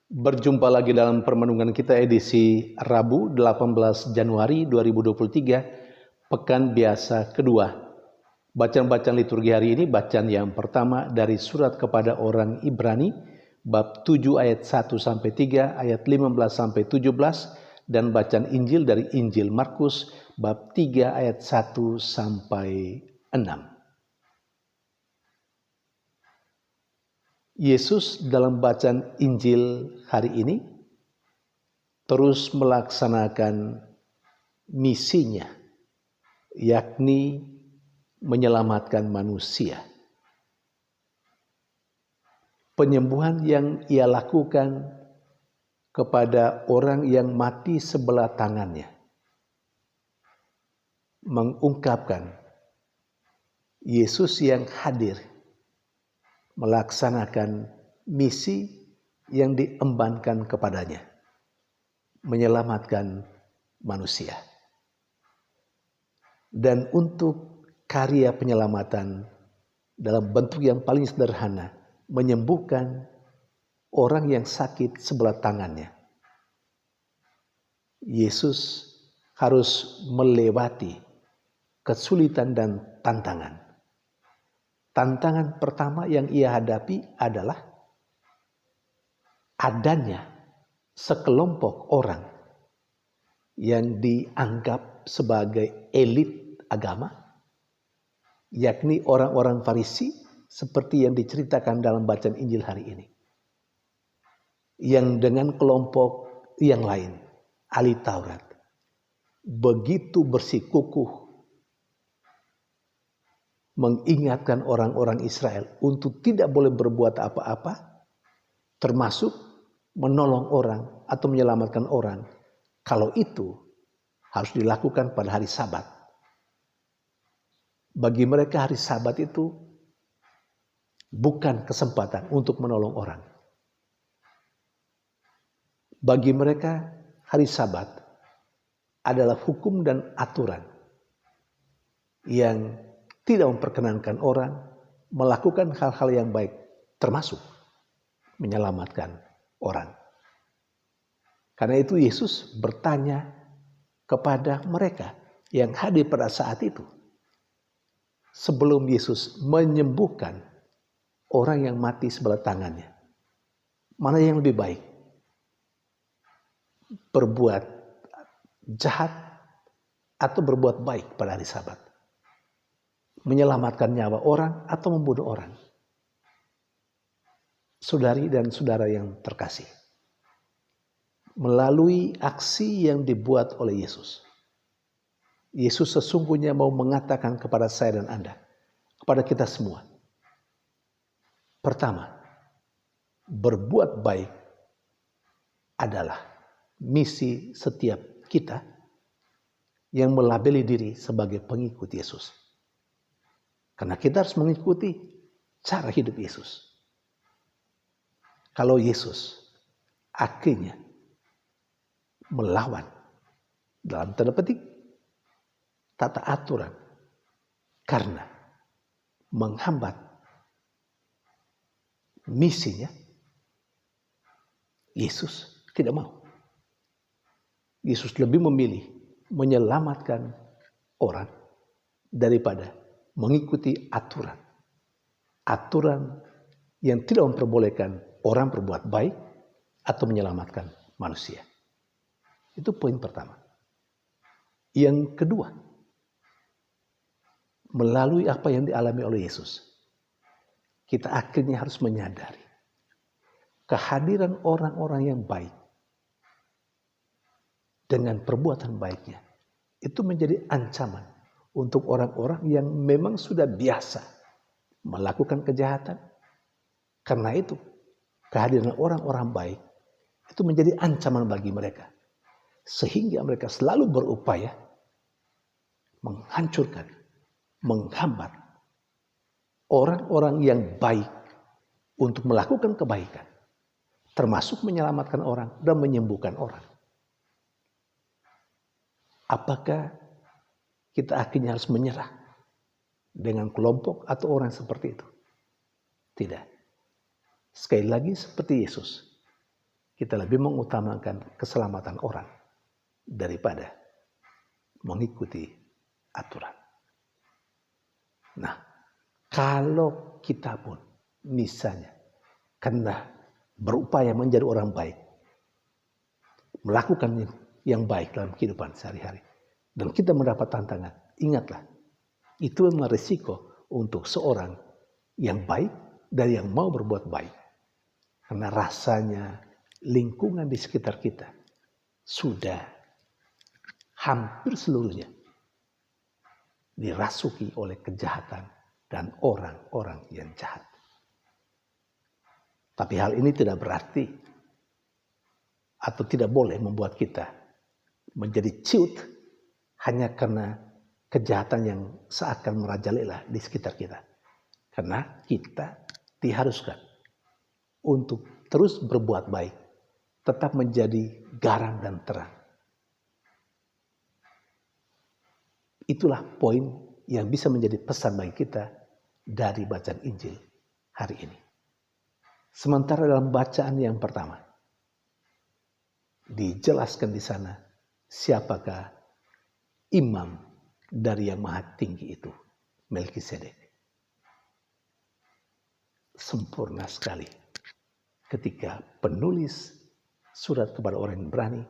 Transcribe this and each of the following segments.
Berjumpa lagi dalam permenungan kita edisi Rabu 18 Januari 2023, Pekan Biasa kedua. Bacaan-bacaan liturgi hari ini, bacaan yang pertama dari surat kepada orang Ibrani, bab 7 ayat 1-3, ayat 15-17, dan bacaan Injil dari Injil Markus, bab 3 ayat 1-6. Yesus dalam bacaan Injil hari ini terus melaksanakan misinya, yakni menyelamatkan manusia. Penyembuhan yang ia lakukan kepada orang yang mati sebelah tangannya mengungkapkan Yesus yang hadir melaksanakan misi yang diembankan kepadanya, menyelamatkan manusia. Dan untuk karya penyelamatan dalam bentuk yang paling sederhana, menyembuhkan orang yang sakit sebelah tangannya, Yesus harus melewati kesulitan dan tantangan. Tantangan pertama yang ia hadapi adalah adanya sekelompok orang yang dianggap sebagai elit agama, yakni orang-orang Farisi seperti yang diceritakan dalam bacaan Injil hari ini. Yang dengan kelompok yang lain, ahli Taurat, begitu bersikukuh mengingatkan orang-orang Israel untuk tidak boleh berbuat apa-apa, termasuk menolong orang atau menyelamatkan orang, kalau itu harus dilakukan pada hari Sabat. Bagi mereka hari Sabat itu bukan kesempatan untuk menolong orang. Bagi mereka hari Sabat adalah hukum dan aturan yang tidak memperkenankan orang melakukan hal-hal yang baik, termasuk menyelamatkan orang. Karena itu Yesus bertanya kepada mereka yang hadir pada saat itu, sebelum Yesus menyembuhkan orang yang mati sebelah tangannya, mana yang lebih baik? Berbuat jahat atau berbuat baik pada hari Sabat? Menyelamatkan nyawa orang atau membunuh orang? Saudari dan saudara yang terkasih, melalui aksi yang dibuat oleh Yesus, Yesus sesungguhnya mau mengatakan kepada saya dan Anda, kepada kita semua, pertama, berbuat baik adalah misi setiap kita yang melabeli diri sebagai pengikut Yesus. Karena kita harus mengikuti cara hidup Yesus. Kalau Yesus akhirnya melawan, dalam tanda petik, tata aturan karena menghambat misinya, Yesus tidak mau. Yesus lebih memilih menyelamatkan orang daripada mengikuti aturan yang tidak memperbolehkan orang berbuat baik atau menyelamatkan manusia. Itu poin pertama. Yang kedua, melalui apa yang dialami oleh Yesus, kita akhirnya harus menyadari kehadiran orang-orang yang baik dengan perbuatan baiknya itu menjadi ancaman untuk orang-orang yang memang sudah biasa melakukan kejahatan. Karena itu, kehadiran orang-orang baik itu menjadi ancaman bagi mereka. Sehingga mereka selalu berupaya menghancurkan, menghambat orang-orang yang baik untuk melakukan kebaikan. Termasuk menyelamatkan orang dan menyembuhkan orang. Apakah kita akhirnya harus menyerah dengan kelompok atau orang seperti itu? Tidak. Sekali lagi seperti Yesus, kita lebih mengutamakan keselamatan orang daripada mengikuti aturan. Nah, kalau kita pun misalnya karena berupaya menjadi orang baik, melakukan yang baik dalam kehidupan sehari-hari, dan kita mendapat tantangan, ingatlah, itu memang risiko untuk seorang yang baik dan yang mau berbuat baik. Karena rasanya lingkungan di sekitar kita sudah hampir seluruhnya dirasuki oleh kejahatan dan orang-orang yang jahat. Tapi hal ini tidak berarti atau tidak boleh membuat kita menjadi ciut hanya karena kejahatan yang seakan merajalela di sekitar kita. Karena kita diharuskan untuk terus berbuat baik, tetap menjadi garam dan terang. Itulah poin yang bisa menjadi pesan bagi kita dari bacaan Injil hari ini. Sementara dalam bacaan yang pertama, dijelaskan di sana siapakah imam dari yang maha tinggi itu, Melkisedek. Sempurna sekali ketika penulis surat kepada orang yang berani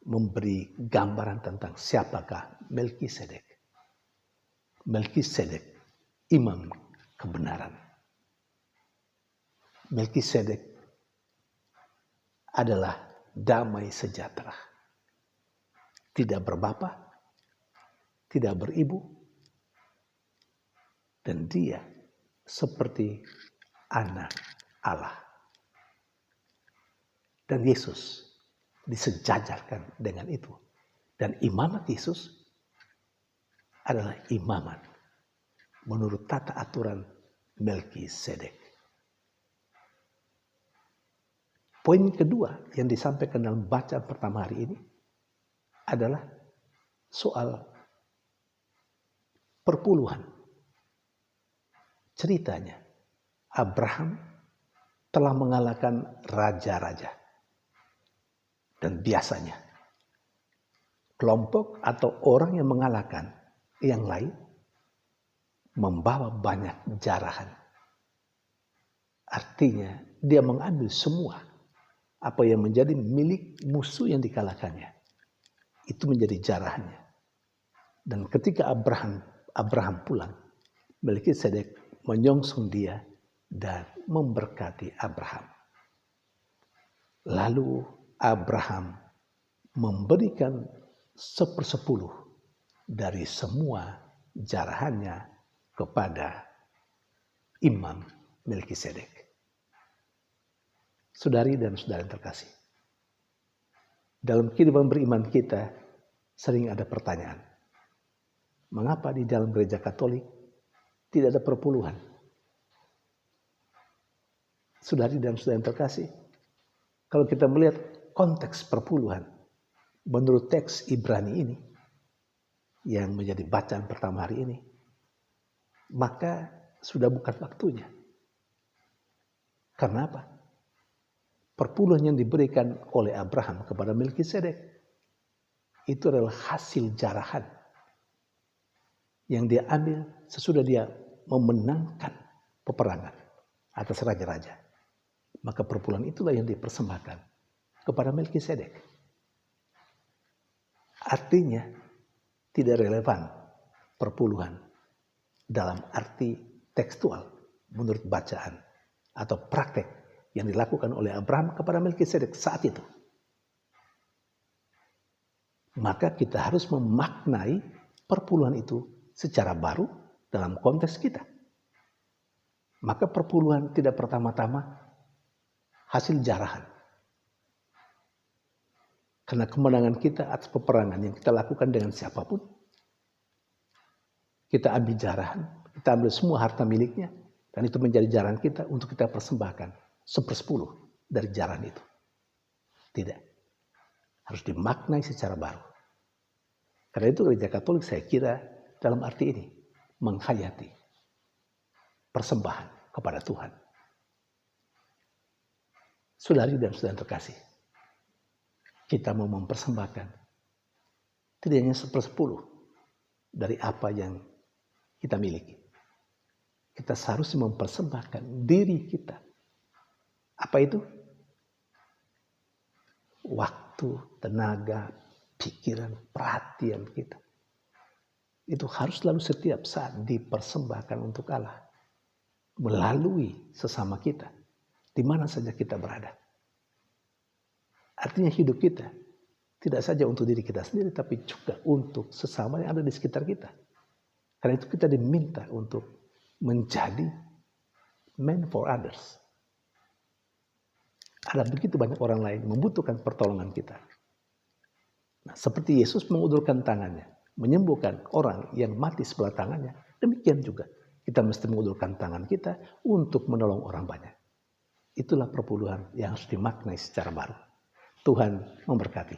memberi gambaran tentang siapakah Melkisedek. Melkisedek, imam kebenaran. Melkisedek adalah damai sejahtera. Tidak berbapa, tidak beribu, dan dia seperti anak Allah. Dan Yesus disejajarkan dengan itu. Dan imamat Yesus adalah imamat menurut tata aturan Melkisedek. Poin kedua yang disampaikan dalam bacaan pertama hari ini adalah soal perpuluhan. Ceritanya, Abraham telah mengalahkan raja-raja. Dan biasanya, kelompok atau orang yang mengalahkan yang lain membawa banyak jarahan. Artinya, dia mengambil semua apa yang menjadi milik musuh yang dikalahkannya. Itu menjadi jarahannya. Dan ketika Abraham pulang, Melkisedek menyongsong dia dan memberkati Abraham. Lalu Abraham memberikan 1/10 dari semua jarahannya kepada Imam Melkisedek. Saudari dan saudara yang terkasih, dalam kehidupan beriman kita sering ada pertanyaan. Mengapa di dalam gereja Katolik tidak ada perpuluhan? Saudari dan saudara yang terkasih, kalau kita melihat konteks perpuluhan menurut teks Ibrani ini yang menjadi bacaan pertama hari ini, maka sudah bukan waktunya. Karena apa? Perpuluhan yang diberikan oleh Abraham kepada Melkisedek itu adalah hasil jarahan yang dia ambil sesudah dia memenangkan peperangan atas raja-raja. Maka perpuluhan itulah yang dipersembahkan kepada Melkisedek. Artinya tidak relevan perpuluhan dalam arti tekstual menurut bacaan atau praktek yang dilakukan oleh Abraham kepada Melkisedek saat itu. Maka kita harus memaknai perpuluhan itu secara baru dalam konteks kita. Maka perpuluhan tidak pertama-tama hasil jarahan. Karena kemenangan kita atas peperangan yang kita lakukan dengan siapapun, kita ambil jarahan, kita ambil semua harta miliknya, dan itu menjadi jarahan kita untuk kita persembahkan 1/10 dari jarahan itu. Tidak. Harus dimaknai secara baru. Karena itu gereja Katolik saya kira dalam arti ini menghayati persembahan kepada Tuhan. Saudari dan saudara terkasih, kita mau mempersembahkan tidak hanya 1/10 dari apa yang kita miliki. Kita seharusnya mempersembahkan diri kita. Apa itu? Waktu, tenaga, pikiran, perhatian kita. Itu harus selalu setiap saat dipersembahkan untuk Allah. Melalui sesama kita. Di mana saja kita berada. Artinya hidup kita tidak saja untuk diri kita sendiri, tapi juga untuk sesama yang ada di sekitar kita. Karena itu kita diminta untuk menjadi man for others. Ada begitu banyak orang lain membutuhkan pertolongan kita. Nah, seperti Yesus mengulurkan tangannya, menyembuhkan orang yang mati sebelah tangannya, demikian juga kita mesti mengulurkan tangan kita untuk menolong orang banyak. Itulah perpuluhan yang harus dimaknai secara baru. Tuhan memberkati.